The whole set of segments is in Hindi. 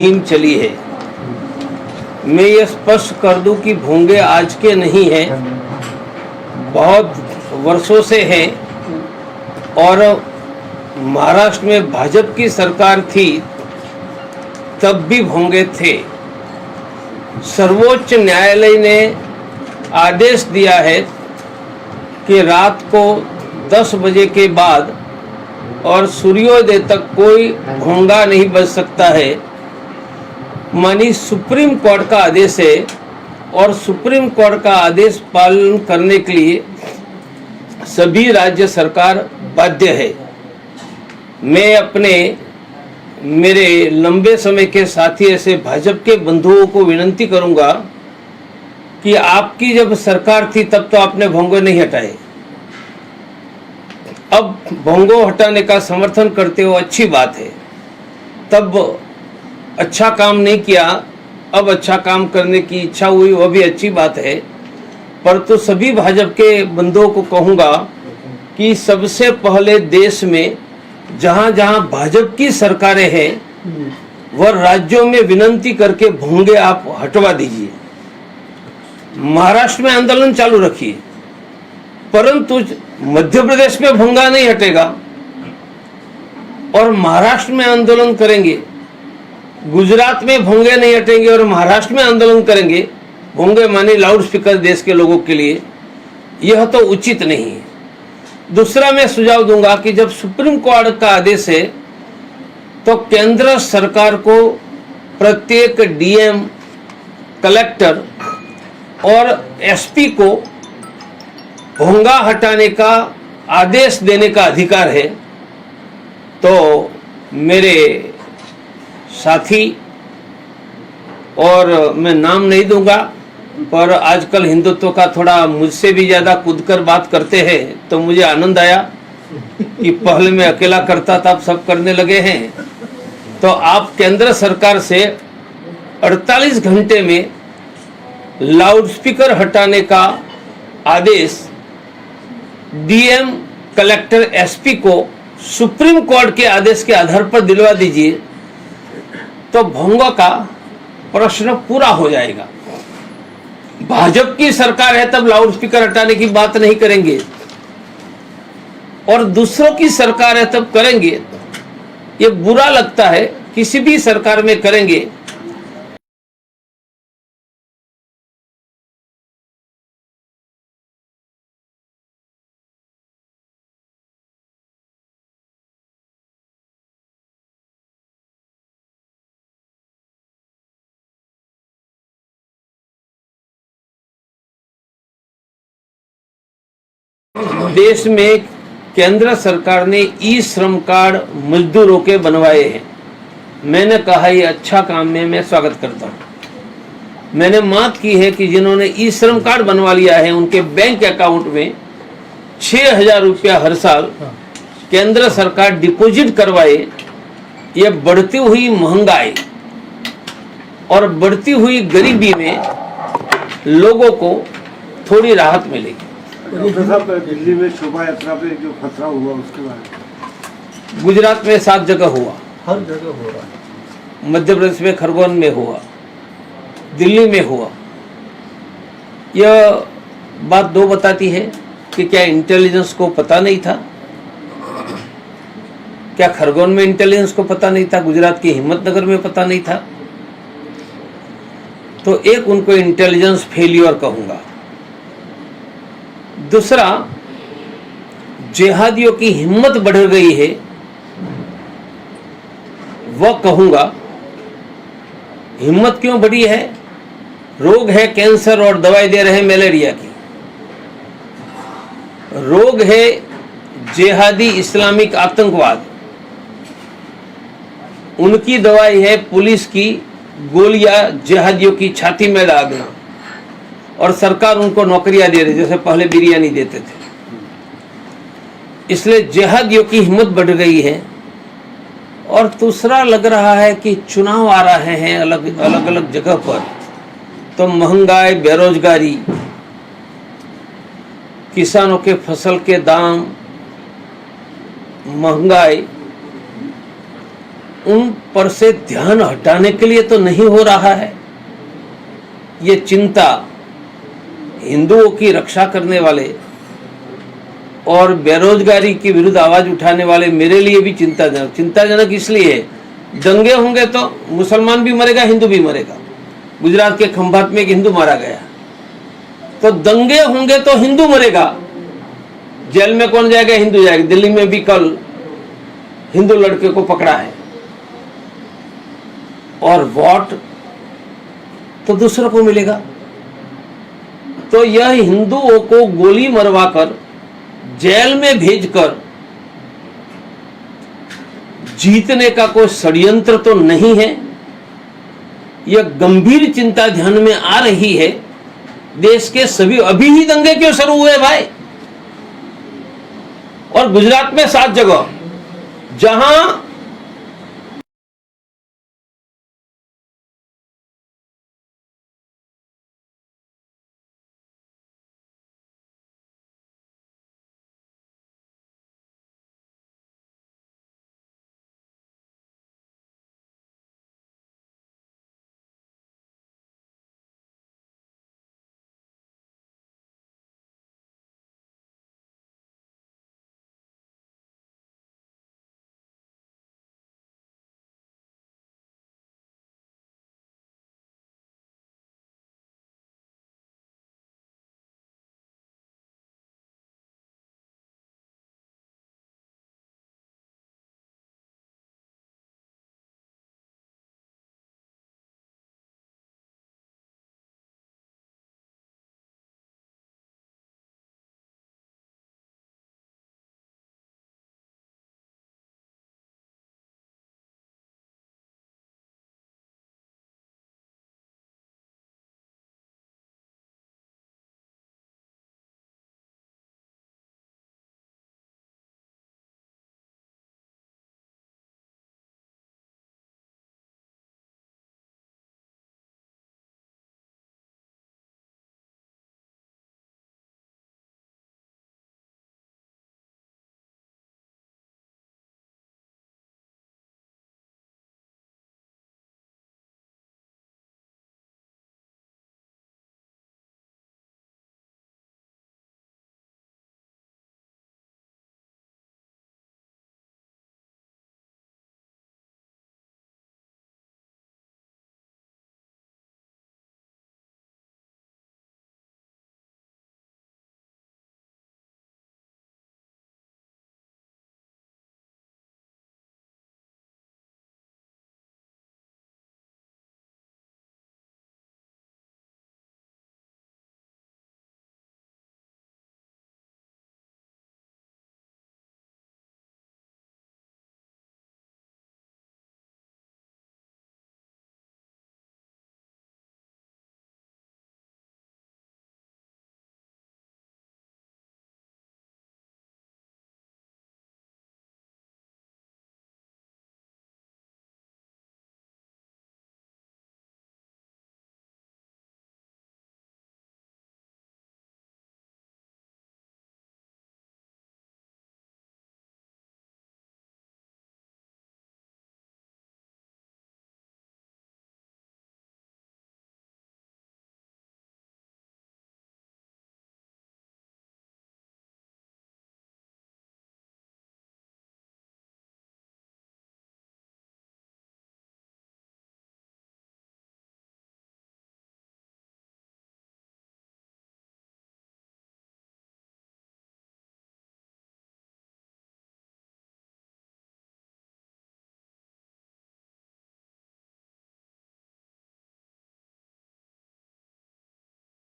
मुहिम चली है। मैं ये स्पष्ट कर दूं कि भोंगे आज के नहीं हैं, बहुत वर्षों से हैं। और महाराष्ट्र में भाजपा की सरकार थी तब भी भोंगे थे। सर्वोच्च न्यायालय ने आदेश दिया है कि रात को 10 बजे के बाद और सूर्योदय तक कोई भोंगा नहीं बज सकता है। मानी सुप्रीम कोर्ट का आदेश है और सुप्रीम कोर्ट का आदेश पालन करने के लिए सभी राज्य सरकार बाध्य है। मैं मेरे लंबे समय के साथी ऐसे भाजपा के बंधुओं को विनती करूंगा कि आपकी जब सरकार थी तब तो आपने भोंगे नहीं हटाए। अब भोंगो हटाने का समर्थन करते हो, अच्छी बात है। तब अच्छा काम नहीं किया, अब अच्छा काम करने की इच्छा हुई, वह भी अच्छी बात है। पर तो सभी भाजपा के बंधुओं को कहूँगा कि सबसे पहले देश में जहाँ जहाँ भाजपा की सरकारें हैं वह राज्यों में विनती करके भोंगे आप हटवा दीजिए। महाराष्ट्र में आंदोलन चालू रखिए, परंतु मध्य प्रदेश में भोंगा नहीं हटेगा और महाराष्ट्र में आंदोलन करेंगे। गुजरात में भोंगे नहीं हटेंगे और महाराष्ट्र में आंदोलन करेंगे। भोंगे माने लाउड स्पीकर देश के लोगों के लिए, यह तो उचित नहीं है। दूसरा मैं सुझाव दूंगा कि जब सुप्रीम कोर्ट का आदेश है तो केंद्र सरकार को प्रत्येक डीएम, कलेक्टर और एसपी को भोंगा हटाने का आदेश देने का अधिकार है। तो मेरे साथी, और मैं नाम नहीं दूंगा, पर आजकल हिंदुत्व का थोड़ा मुझसे भी ज़्यादा कूदकर बात करते हैं, तो मुझे आनंद आया कि पहले मैं अकेला करता था, अब सब करने लगे हैं। तो आप केंद्र सरकार से 48 घंटे में लाउडस्पीकर हटाने का आदेश डीएम, कलेक्टर, एसपी को सुप्रीम कोर्ट के आदेश के आधार पर दिलवा दीजिए, तो भोंगा का प्रश्न पूरा हो जाएगा। भाजपा की सरकार है तब लाउडस्पीकर हटाने की बात नहीं करेंगे और दूसरों की सरकार है तब करेंगे। ये बुरा लगता है, किसी भी सरकार में करेंगे। देश में केंद्र सरकार ने ई श्रम कार्ड मजदूरों के बनवाए हैं। मैंने कहा ये अच्छा काम है, मैं स्वागत करता हूँ। मैंने मांग की है कि जिन्होंने ई श्रम कार्ड बनवा लिया है उनके बैंक अकाउंट में 6,000 रुपया हर साल केंद्र सरकार डिपॉजिट करवाए। ये बढ़ती हुई महंगाई और बढ़ती हुई गरीबी में लोगों को थोड़ी राहत मिलेगी। दिल्ली में शोभा यात्रा पे जो खतरा हुआ उसके बारे में, गुजरात में 7 जगह हुआ, हर जगह हो रहा है। मध्य प्रदेश में खरगोन में हुआ, दिल्ली में हुआ। यह बात दो बताती है कि क्या इंटेलिजेंस को पता नहीं था? क्या खरगोन में इंटेलिजेंस को पता नहीं था? गुजरात के हिम्मतनगर में पता नहीं था? तो एक उनको इंटेलिजेंस फेलियर कहूंगा। दूसरा, जिहादियों की हिम्मत बढ़ गई है, वह कहूंगा। हिम्मत क्यों बढ़ी है? रोग है कैंसर और दवाई दे रहे हैं मलेरिया की। रोग है जिहादी इस्लामिक आतंकवाद, उनकी दवाई है पुलिस की गोलियां जिहादियों की छाती में डालना, और सरकार उनको नौकरियां दे रही, जैसे पहले बिरयानी देते थे। इसलिए जिहादियों की हिम्मत बढ़ गई है। और दूसरा लग रहा है कि चुनाव आ रहे हैं अलग अलग जगह पर, तो महंगाई, बेरोजगारी, किसानों के फसल के दाम, महंगाई, उन पर से ध्यान हटाने के लिए तो नहीं हो रहा है। ये चिंता हिंदुओं की रक्षा करने वाले और बेरोजगारी के विरुद्ध आवाज उठाने वाले मेरे लिए भी चिंताजनक इसलिए है, दंगे होंगे तो मुसलमान भी मरेगा, हिंदू भी मरेगा। गुजरात के खंभात में एक हिंदू मारा गया, तो दंगे होंगे तो हिंदू मरेगा, जेल में कौन जाएगा? हिंदू जाएगा। दिल्ली में भी कल हिंदू लड़के को पकड़ा है, और वोट तो दूसरों को मिलेगा। तो यह हिंदुओं को गोली मरवाकर जेल में भेजकर जीतने का कोई षड्यंत्र तो नहीं है। यह गंभीर चिंता ध्यान में आ रही है। देश के सभी, अभी ही दंगे क्यों शुरू हुए भाई? और गुजरात में 7 जगह जहां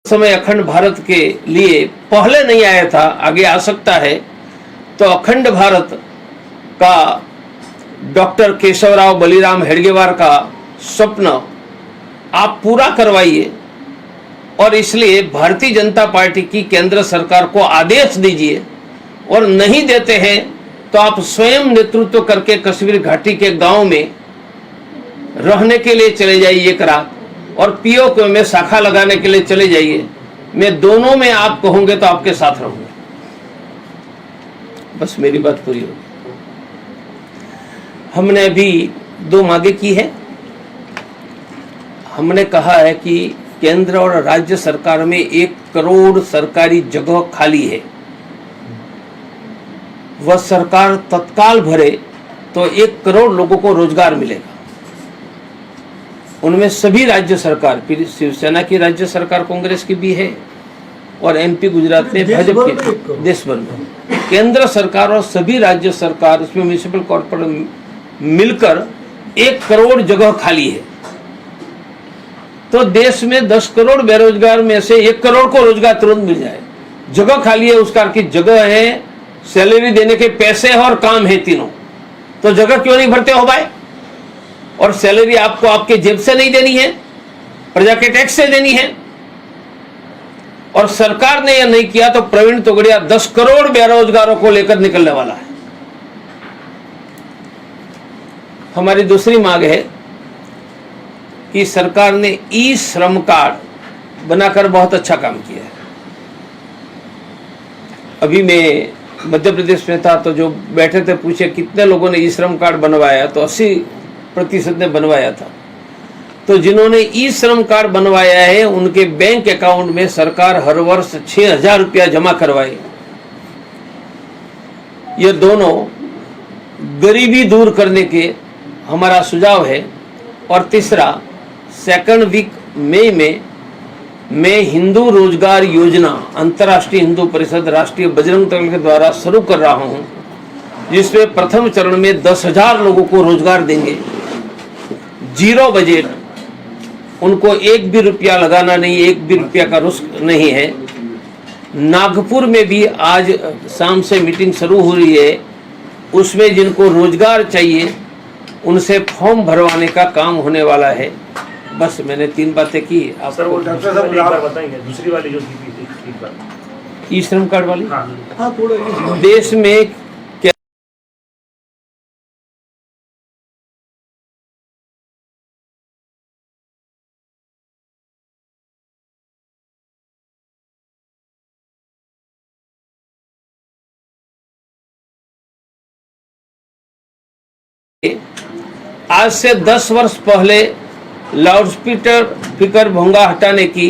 समय अखंड भारत के लिए पहले नहीं आया था, आगे आ सकता है। तो अखंड भारत का डॉक्टर केशवराव बलिराम हेडगेवार का स्वप्न आप पूरा करवाइए, और इसलिए भारतीय जनता पार्टी की केंद्र सरकार को आदेश दीजिए, और नहीं देते हैं तो आप स्वयं नेतृत्व करके कश्मीर घाटी के गांव में रहने के लिए चले जाइए एक रात, और पीओके में शाखा लगाने के लिए चले जाइए। मैं दोनों में आप कहोगे तो आपके साथ रहूंगा। बस मेरी बात पूरी होगी। हमने अभी दो मांगे की है। हमने कहा है कि केंद्र और राज्य सरकार में 1 करोड़ सरकारी जगह खाली है, वह सरकार तत्काल भरे तो 1 करोड़ लोगों को रोजगार मिलेगा। उनमें सभी राज्य सरकार, फिर शिवसेना की राज्य सरकार कांग्रेस की भी है और एमपी गुजरात में भाजपा की, देश भर में केंद्र सरकार और सभी राज्य सरकार उसमें म्यूनिसिपल कॉर्पोरेट मिलकर 1 करोड़ जगह खाली है। तो देश में 10 करोड़ बेरोजगार में से 1 करोड़ को रोजगार तुरंत मिल जाए। जगह खाली है, उसका की जगह है, सैलरी देने के पैसे है और काम है, तीनों। तो जगह क्यों नहीं भरते हो भाई? और सैलरी आपको आपके जेब से नहीं देनी है, प्रजा के टैक्स से देनी है। और सरकार ने यह नहीं किया तो प्रवीण तोगड़िया 10 करोड़ बेरोजगारों को लेकर निकलने वाला है। हमारी दूसरी मांग है कि सरकार ने ई श्रम कार्ड बनाकर बहुत अच्छा काम किया है। अभी मैं मध्य प्रदेश में था तो जो बैठे थे पूछे कितने लोगों ने ई श्रम कार्ड बनवाया, तो 80% ने बनवाया था। तो जिन्होंने ई श्रम कार्ड बनवाया है उनके बैंक अकाउंट में सरकार हर वर्ष 6,000 रुपया जमा करवाए। ये दोनों गरीबी दूर करने के हमारा सुझाव है। और तीसरा, 2 वीक मई में मैं हिंदू रोजगार योजना अंतर्राष्ट्रीय हिंदू परिषद राष्ट्रीय बजरंग दल के द्वारा शुरू कर रहा हूं, जिसमें प्रथम चरण में 10,000 लोगों को रोजगार देंगे। 0 बजट, उनको 1 भी रुपया लगाना नहीं, 1 भी रुपया का रिस्क नहीं है। नागपुर में भी आज शाम से मीटिंग शुरू हो रही है, उसमें जिनको रोजगार चाहिए उनसे फॉर्म भरवाने का काम होने वाला है। बस मैंने 3 बातें की। आप सर वो डॉक्टर साहब एक बार बताएंगे दूसरी वाली जो थी एक बार। ई श्रम कार्ड वाली, हाँ थोड़ा देश में आज से 10 वर्ष पहले लाउडस्पीकर भोंगा हटाने की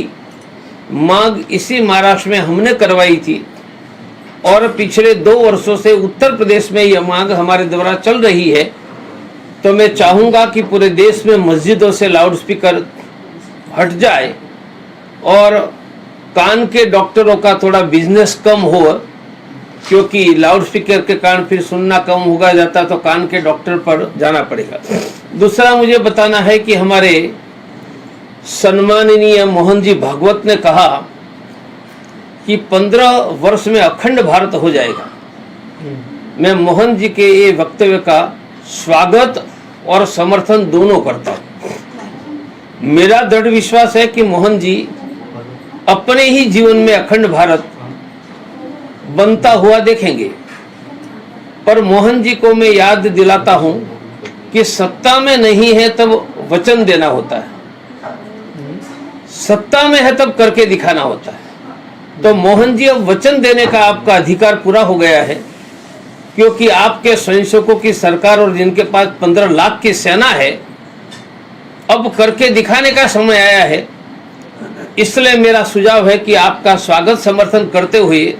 मांग इसी महाराष्ट्र में हमने करवाई थी और पिछले 2 वर्षों से उत्तर प्रदेश में यह मांग हमारे द्वारा चल रही है। तो मैं चाहूँगा कि पूरे देश में मस्जिदों से लाउडस्पीकर हट जाए और कान के डॉक्टरों का थोड़ा बिजनेस कम हो, क्योंकि लाउडस्पीकर के कारण फिर सुनना कम होगा जाता तो कान के डॉक्टर पर जाना पड़ेगा। दूसरा मुझे बताना है कि हमारे सम्माननीय मोहन जी भागवत ने कहा कि 15 वर्ष में अखंड भारत हो जाएगा। मैं मोहन जी के ये वक्तव्य का स्वागत और समर्थन दोनों करता हूं। मेरा दृढ़ विश्वास है कि मोहन जी अपने ही जीवन में अखंड भारत बनता हुआ देखेंगे। पर मोहन जी को मैं याद दिलाता हूं कि सत्ता में नहीं है तब वचन देना होता है, सत्ता में है तब करके दिखाना होता है। तो मोहन जी अब वचन देने का आपका अधिकार पूरा हो गया है, क्योंकि आपके स्वयंसेवकों की सरकार और जिनके पास 15 लाख की सेना है, अब करके दिखाने का समय आया है। इसलिए मेरा सुझाव है कि आपका स्वागत समर्थन करते हुए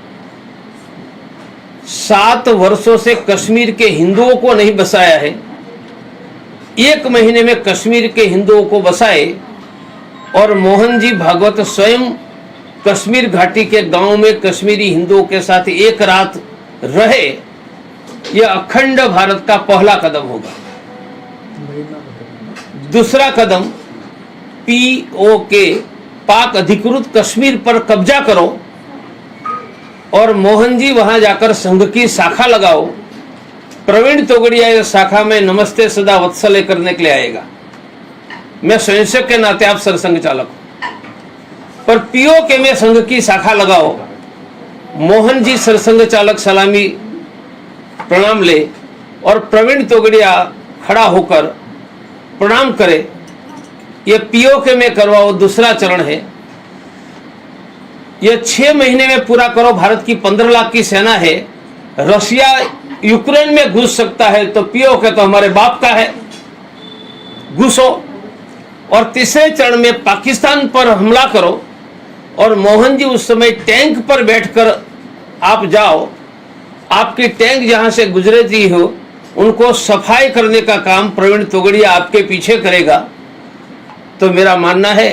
7 वर्षों से कश्मीर के हिंदुओं को नहीं बसाया है, 1 महीने में कश्मीर के हिंदुओं को बसाए और मोहन जी भागवत स्वयं कश्मीर घाटी के गांव में कश्मीरी हिंदुओं के साथ 1 रात रहे। यह अखंड भारत का पहला कदम होगा। दूसरा कदम POK, पाक अधिकृत कश्मीर पर कब्जा करो और मोहन जी वहां जाकर संघ की शाखा लगाओ। प्रवीण तोगड़िया इस शाखा में नमस्ते सदा वत्सले करने के लिए आएगा। मैं स्वयंसेवक के नाते आप सरसंघ चालक हूं, पर POK में संघ की शाखा लगाओ। मोहन जी सरसंघ चालक सलामी प्रणाम ले और प्रवीण तोगड़िया खड़ा होकर प्रणाम करे। ये POK में करवाओ। दूसरा चरण है, यह 6 महीने में पूरा करो। भारत की 15 लाख की सेना है, रशिया यूक्रेन में घुस सकता है तो POK तो हमारे बाप का है। घुसो और तीसरे चरण में पाकिस्तान पर हमला करो। और मोहन जी उस समय टैंक पर बैठकर आप जाओ, आपकी टैंक जहां से गुजरती हो उनको सफाई करने का काम प्रवीण तोगड़िया आपके पीछे करेगा। तो मेरा मानना है